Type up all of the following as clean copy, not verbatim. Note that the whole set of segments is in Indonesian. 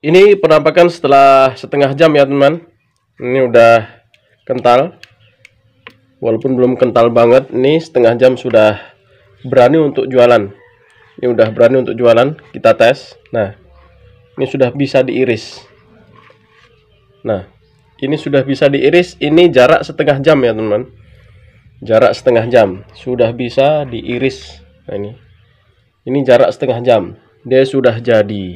Ini penampakan setelah setengah jam ya teman. Ini udah kental. Walaupun belum kental banget, ini setengah jam sudah berani untuk jualan. Ini udah berani untuk jualan, kita tes. Nah, ini sudah bisa diiris. Nah, ini sudah bisa diiris. Ini jarak setengah jam ya teman. Jarak setengah jam sudah bisa diiris. Nah, ini jarak setengah jam. Dia sudah jadi.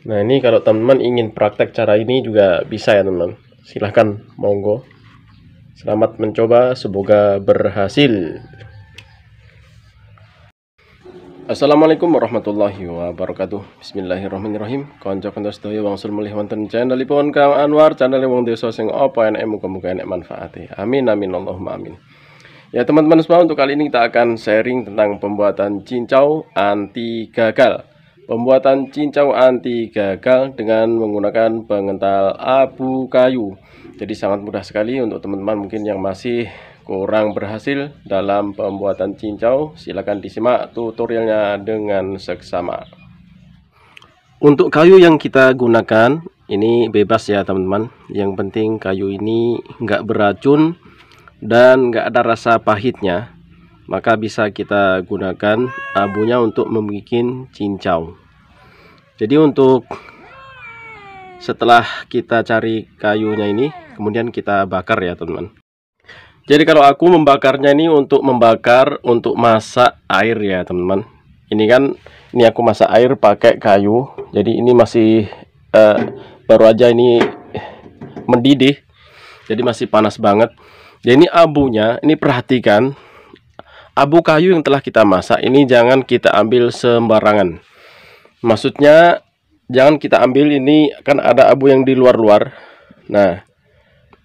Nah, ini kalau teman-teman ingin praktek cara ini juga bisa ya teman-teman. Silahkan, monggo. Selamat mencoba, semoga berhasil. Assalamualaikum warahmatullahi wabarakatuh. Bismillahirrahmanirrahim. Kanca-kanca sedaya wangsul mulih wonten channelipun Kang Anwar, channel wong desa sing apa enek muga-muga enek manfaate. Amin amin Allahumma amin. Ya teman-teman semua, untuk kali ini kita akan sharing tentang pembuatan cincau anti gagal. Pembuatan cincau anti gagal dengan menggunakan pengental abu kayu. Jadi sangat mudah sekali untuk teman-teman mungkin yang masih kurang berhasil dalam pembuatan cincau. Silakan disimak tutorialnya dengan seksama. Untuk kayu yang kita gunakan ini bebas ya teman-teman. Yang penting kayu ini nggak beracun dan nggak ada rasa pahitnya, maka bisa kita gunakan abunya untuk membuat cincau. Jadi untuk setelah kita cari kayunya ini, kemudian kita bakar ya teman-teman. Jadi kalau aku membakarnya ini untuk membakar untuk masak air ya teman-teman. Ini kan, ini aku masak air pakai kayu. Jadi ini masih baru aja ini mendidih, jadi masih panas banget. Jadi ini abunya, ini perhatikan, abu kayu yang telah kita masak ini jangan kita ambil sembarangan. Maksudnya jangan kita ambil, ini kan ada abu yang di luar-luar. Nah,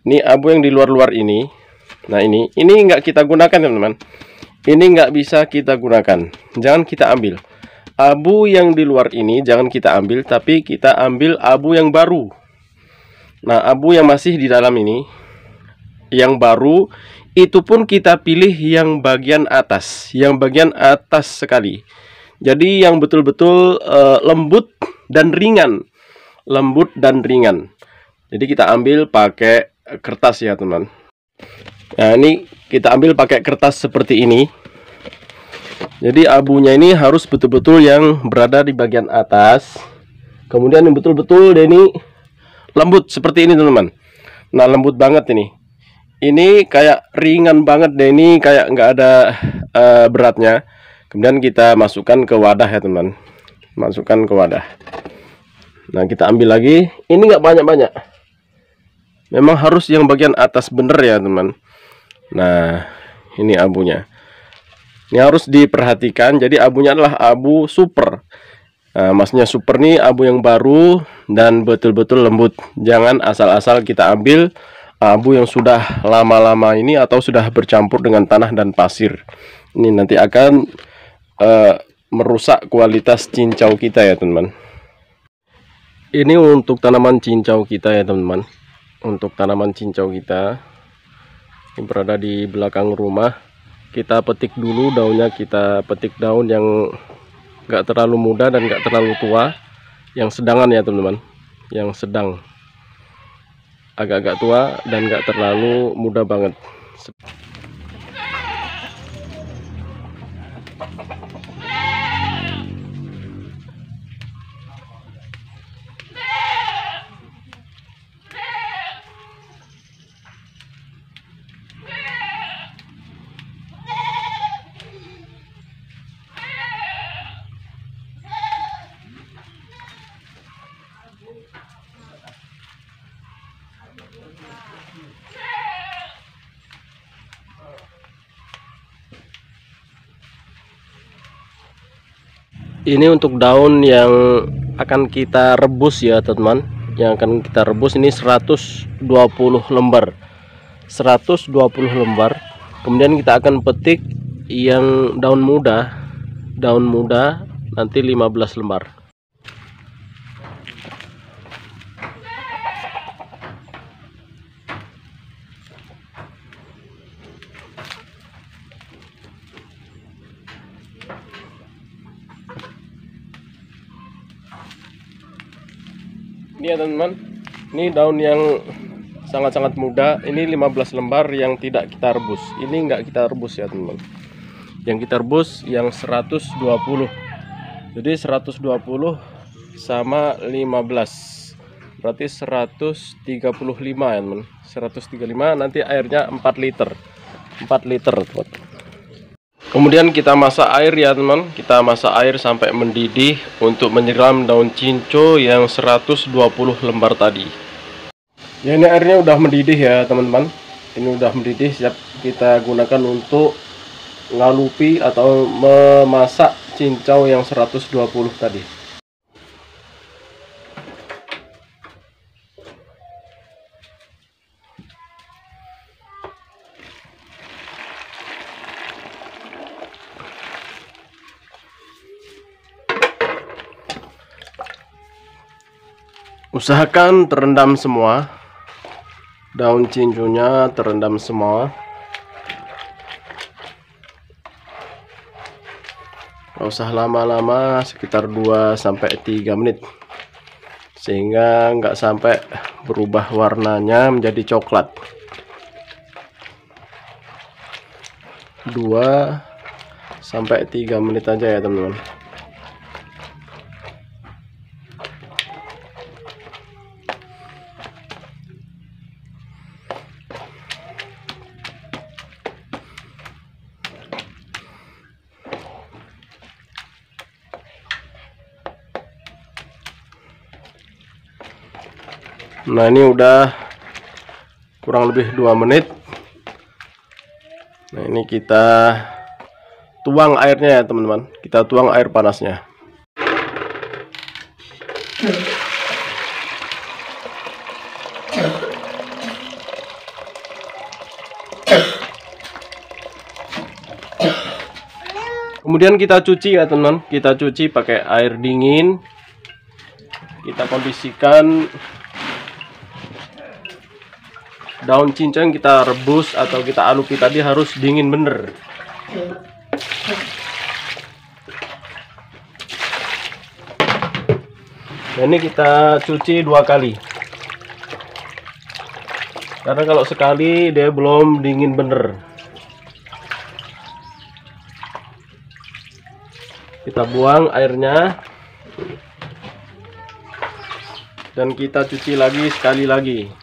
ini abu yang di luar-luar ini. Nah, ini nggak kita gunakan teman-teman. Ini nggak bisa kita gunakan. Jangan kita ambil abu yang di luar ini, jangan kita ambil, tapi kita ambil abu yang baru. Nah, abu yang masih di dalam ini, yang baru, itu pun kita pilih yang bagian atas, sekali. Jadi yang betul-betul lembut dan ringan, Jadi kita ambil pakai kertas ya teman. Nah, ini kita ambil pakai kertas seperti ini. Jadi abunya ini harus betul-betul yang berada di bagian atas. Kemudian yang betul-betul ini lembut seperti ini teman-teman. Nah, lembut banget ini. Ini kayak ringan banget deh, ini kayak nggak ada beratnya. Kemudian kita masukkan ke wadah ya teman. Masukkan ke wadah. Nah, kita ambil lagi. Ini nggak banyak-banyak. Memang harus yang bagian atas bener ya teman. Nah, ini abunya. Ini harus diperhatikan. Jadi abunya adalah abu super. Nah, maksudnya super nih abu yang baru dan betul-betul lembut. Jangan asal-asal kita ambil abu yang sudah lama-lama ini atau sudah bercampur dengan tanah dan pasir. Ini nanti akan merusak kualitas cincau kita ya teman-teman. Ini untuk tanaman cincau kita ya teman-teman. Untuk tanaman cincau kita ini berada di belakang rumah. Kita petik dulu daunnya, kita petik daun yang nggak terlalu muda dan nggak terlalu tua, yang sedangan ya teman-teman, yang sedang, agak-agak tua dan nggak terlalu muda banget. Ini untuk daun yang akan kita rebus ya teman-teman. Yang akan kita rebus ini 120 lembar. 120 lembar. Kemudian kita akan petik yang daun muda. Daun muda nanti 15 lembar. Ini ya teman-teman, ini daun yang sangat-sangat muda. Ini 15 lembar yang tidak kita rebus. Ini enggak kita rebus ya teman-teman. Yang kita rebus yang 120. Jadi 120 sama 15 berarti 135 ya teman. 135, nanti airnya 4 liter. 4 liter teman. Kemudian kita masak air ya teman. Kita masak air sampai mendidih untuk menyiram daun cinco yang 120 lembar tadi. Ya, ini airnya udah mendidih ya teman-teman. Ini udah mendidih, siap kita gunakan untuk ngalupi atau memasak cincau yang 120 tadi. Usahakan terendam semua, daun cincunya terendam semua. Gak usah lama-lama, sekitar 2-3 menit, sehingga nggak sampai berubah warnanya menjadi coklat. 2-3 menit aja ya teman-teman. Nah, ini udah kurang lebih 2 menit. Nah, ini kita tuang airnya ya teman-teman. Kita tuang air panasnya. Kemudian kita cuci ya teman-teman. Kita cuci pakai air dingin. Kita kondisikan daun cincau yang kita rebus atau kita alupi tadi harus dingin bener. Nah, ini kita cuci 2 kali. Karena kalau sekali dia belum dingin bener. Kita buang airnya. Dan kita cuci lagi sekali lagi.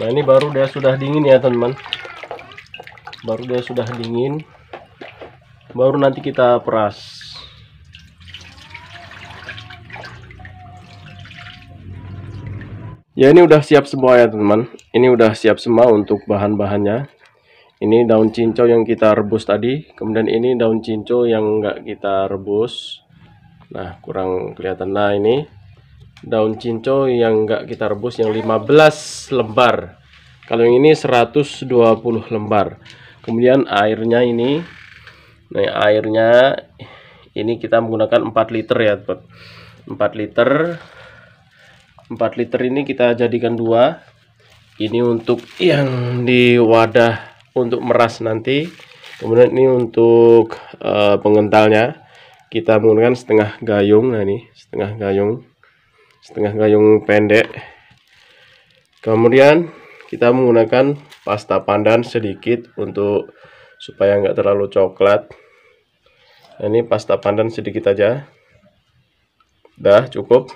Nah, ini baru dia sudah dingin ya teman-teman. Baru dia sudah dingin. Baru nanti kita peras. Ya, ini udah siap semua ya teman-teman. Ini udah siap semua untuk bahan-bahannya. Ini daun cincau yang kita rebus tadi. Kemudian ini daun cincau yang enggak kita rebus. Nah, kurang kelihatan. Nah, ini daun cincau yang enggak kita rebus yang 15 lembar. Kalau yang ini 120 lembar. Kemudian airnya ini, nah airnya ini kita menggunakan 4 liter ya, 4 liter. 4 liter ini kita jadikan 2. Ini untuk yang di wadah untuk meras nanti. Kemudian ini untuk pengentalnya kita menggunakan setengah gayung. Nah, ini setengah gayung pendek. Kemudian kita menggunakan pasta pandan sedikit untuk supaya nggak terlalu coklat. Nah, ini pasta pandan sedikit aja, udah cukup.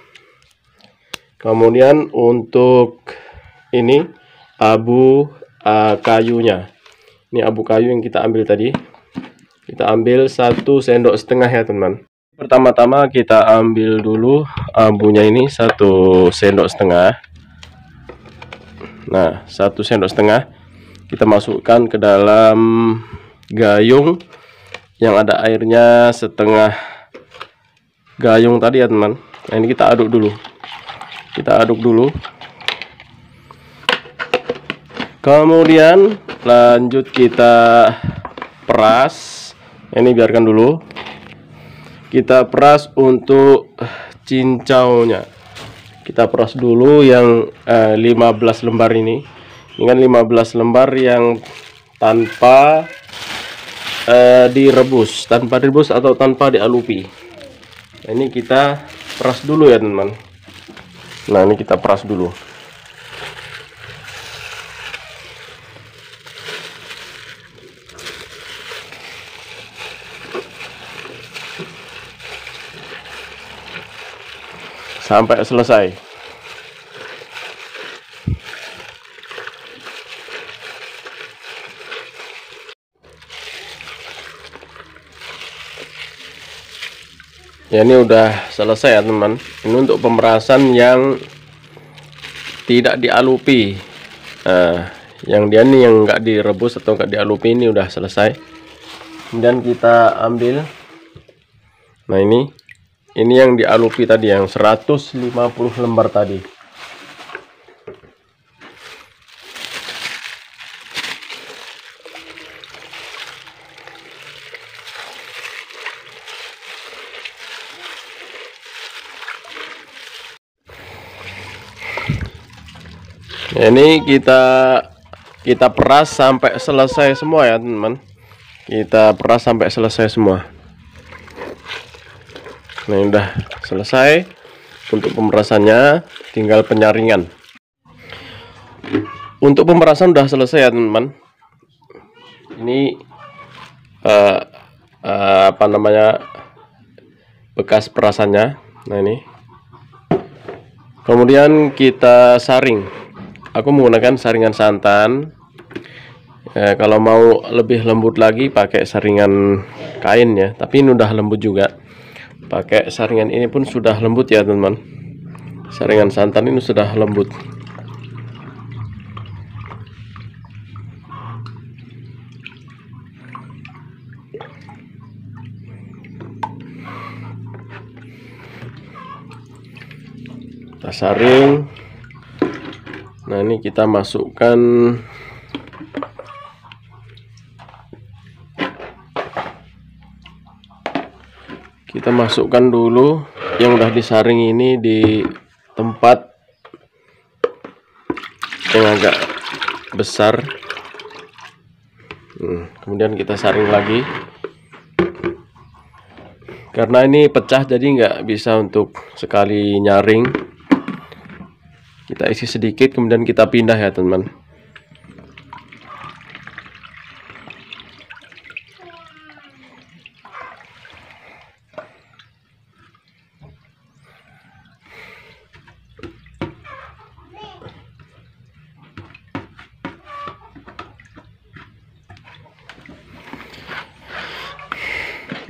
Kemudian untuk ini abu kayunya, ini abu kayu yang kita ambil tadi, kita ambil 1,5 sendok ya teman-teman. Pertama-tama kita ambil dulu abunya ini 1,5 sendok. Nah, 1,5 sendok kita masukkan ke dalam gayung yang ada airnya setengah gayung tadi ya teman. Nah, ini kita aduk dulu. Kemudian lanjut kita peras. Ini biarkan dulu. Kita peras untuk cincaunya. Kita peras dulu yang 15 lembar ini. Ini kan 15 lembar yang tanpa direbus, tanpa direbus atau tanpa dialupi. Nah, ini kita peras dulu ya teman-teman. Nah, ini kita peras dulu. Sampai selesai. Ya, ini udah selesai ya teman. Ini untuk pemerasan yang tidak dialupi. Nah, yang dia nih yang nggak direbus atau nggak dialupi ini udah selesai. Kemudian kita ambil. Nah, ini yang dialupi tadi, yang 150 lembar tadi. Ini kita peras sampai selesai semua ya teman-teman. Kita peras sampai selesai semua. Nah, ini udah selesai untuk pemerasannya, tinggal penyaringan. Untuk pemerasan udah selesai ya teman-teman. Ini apa namanya, bekas perasannya. Nah, ini kemudian kita saring. Aku menggunakan saringan santan. Kalau mau lebih lembut lagi pakai saringan kain ya, tapi ini udah lembut juga. Pakai saringan ini pun sudah lembut ya teman-teman. Saringan santan ini sudah lembut. Kita saring. Nah, ini kita masukkan dulu yang udah disaring ini di tempat yang agak besar. Kemudian kita saring lagi, karena ini pecah jadi nggak bisa untuk sekali nyaring. Kita isi sedikit, kemudian kita pindah ya teman-teman.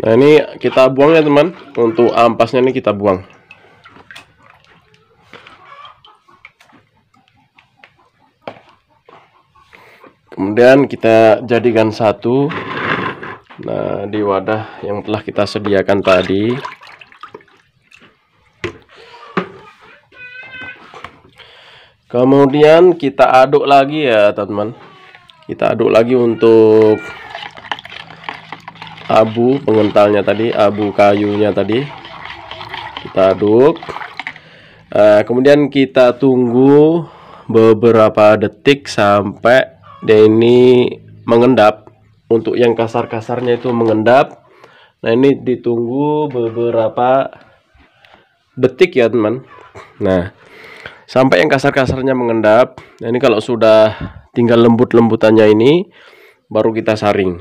Nah, ini kita buang ya teman. Untuk ampasnya ini kita buang. Kemudian kita jadikan satu. Nah, di wadah yang telah kita sediakan tadi. Kemudian kita aduk lagi ya teman-teman. Kita aduk lagi untuk abu pengentalnya tadi, abu kayunya tadi. Kita aduk. Kemudian kita tunggu beberapa detik sampai dia ini mengendap. Untuk yang kasar-kasarnya itu mengendap. Nah, ini ditunggu beberapa detik ya teman. Nah, sampai yang kasar-kasarnya mengendap. Nah, ini kalau sudah tinggal lembut-lembutannya ini baru kita saring.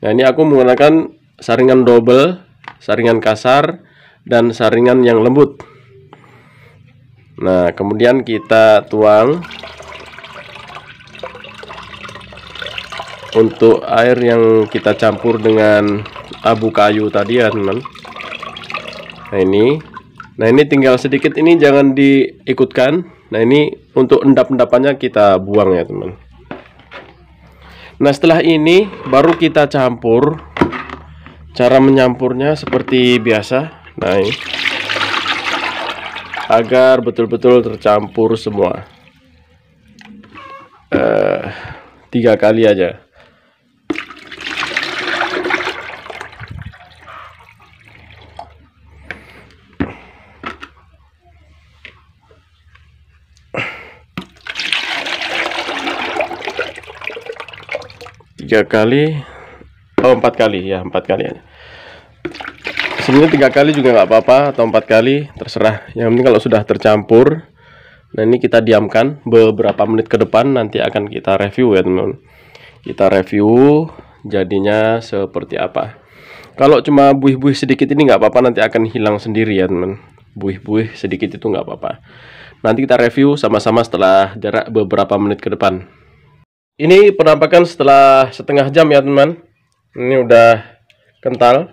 Nah, ini aku menggunakan saringan double, saringan kasar dan saringan yang lembut. Nah, kemudian kita tuang untuk air yang kita campur dengan abu kayu tadi ya teman. Nah, ini tinggal sedikit, ini jangan diikutkan. Nah, ini untuk endap-endapannya kita buang ya teman. Nah, setelah ini baru kita campur. Cara menyampurnya seperti biasa. Nah, ini agar betul-betul tercampur semua. 3 kali aja. Tiga kali. Oh, 4 kali ya, 4 kali aja. Sebenarnya 3 kali juga nggak apa-apa, atau 4 kali terserah. Yang penting kalau sudah tercampur, nah ini kita diamkan beberapa menit ke depan, nanti akan kita review ya teman-teman. Kita review jadinya seperti apa. Kalau cuma buih-buih sedikit ini nggak apa-apa, nanti akan hilang sendiri ya teman. Buih-buih sedikit itu nggak apa-apa. Nanti kita review sama-sama setelah jarak beberapa menit ke depan. Ini penampakan setelah setengah jam ya teman. Ini udah kental.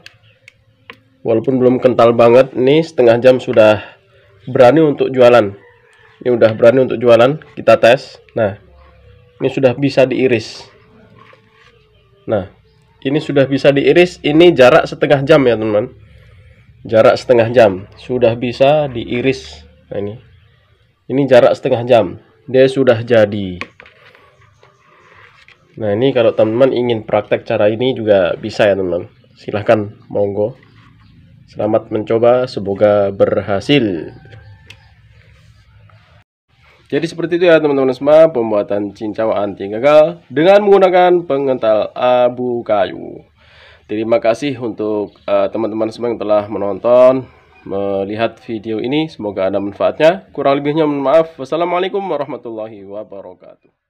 Walaupun belum kental banget, nih setengah jam sudah berani untuk jualan. Ini udah berani untuk jualan, kita tes. Nah, ini sudah bisa diiris. Nah, ini sudah bisa diiris. Ini jarak setengah jam ya teman. Jarak setengah jam sudah bisa diiris. Nah, ini jarak setengah jam, dia sudah jadi. Nah, ini kalau teman-teman ingin praktek cara ini juga bisa ya teman. Silahkan, monggo. Selamat mencoba, semoga berhasil. Jadi seperti itu ya teman-teman semua, pembuatan cincau anti gagal dengan menggunakan pengental abu kayu. Terima kasih untuk teman-teman semua yang telah menonton, melihat video ini. Semoga ada manfaatnya. Kurang lebihnya mohon maaf. Wassalamualaikum warahmatullahi wabarakatuh.